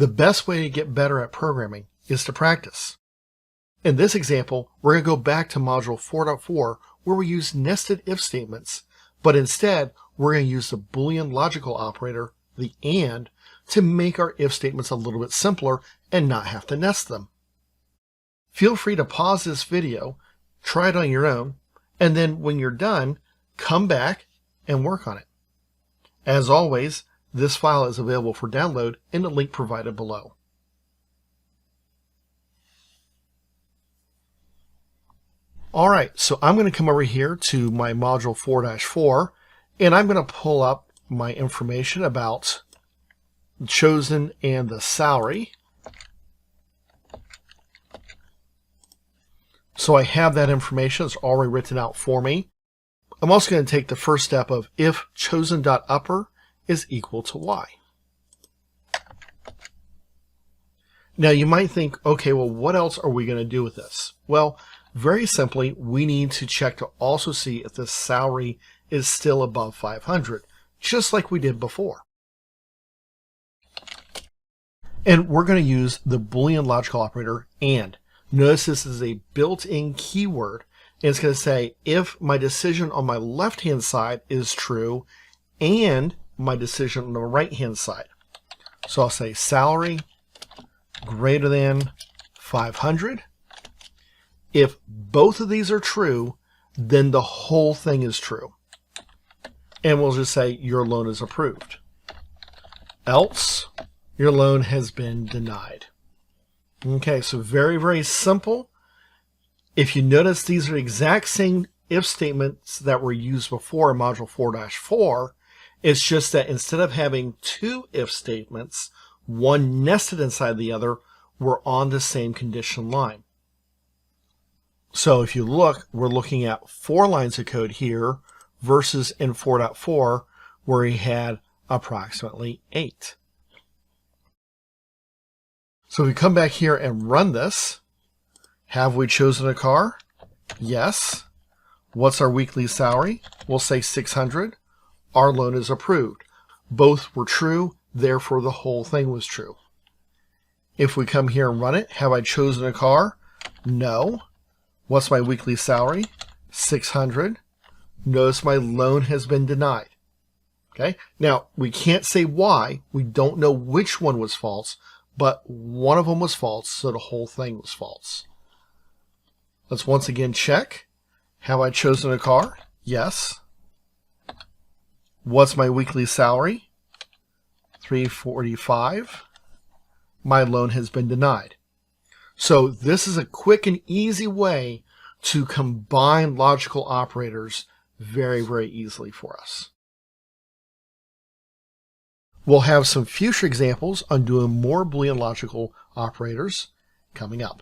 The best way to get better at programming is to practice. In this example, we're going to go back to module 4.4 where we use nested if statements, but instead we're going to use the Boolean logical operator, the AND, to make our if statements a little bit simpler and not have to nest them. Feel free to pause this video, try it on your own, and then when you're done, come back and work on it. As always, this file is available for download in the link provided below. Alright, so I'm going to come over here to my module 4-4 and I'm going to pull up my information about chosen and the salary. So I have that information. It's already written out for me. I'm also going to take the first step of if chosen.upper is equal to y. Now you might think, okay, well, what else are we going to do with this? Well, very simply, we need to check to also see if the salary is still above 500, just like we did before. And we're going to use the Boolean logical operator AND. Notice this is a built-in keyword, and it's going to say if my decision on my left-hand side is true and my decision on the right-hand side. So I'll say salary greater than 500. If both of these are true, then the whole thing is true. And we'll just say your loan is approved. Else, your loan has been denied. Okay, so very, very simple. If you notice, these are the exact same if statements that were used before in module 4-4. It's just that instead of having two if statements, one nested inside the other, we're on the same condition line. So if you look, we're looking at 4 lines of code here versus in 4.4 where we had approximately 8. So we come back here and run this. Have we chosen a car? Yes. What's our weekly salary? We'll say 600. Our loan is approved. Both were true, therefore the whole thing was true. If we come here and run it, have I chosen a car? No. What's my weekly salary? 600. Notice my loan has been denied. Okay. Now, we can't say why. We don't know which one was false, but one of them was false, so the whole thing was false. Let's once again check. Have I chosen a car? Yes. What's my weekly salary? $345. My loan has been denied. So this is a quick and easy way to combine logical operators very, very easily for us. We'll have some future examples on doing more Boolean logical operators coming up.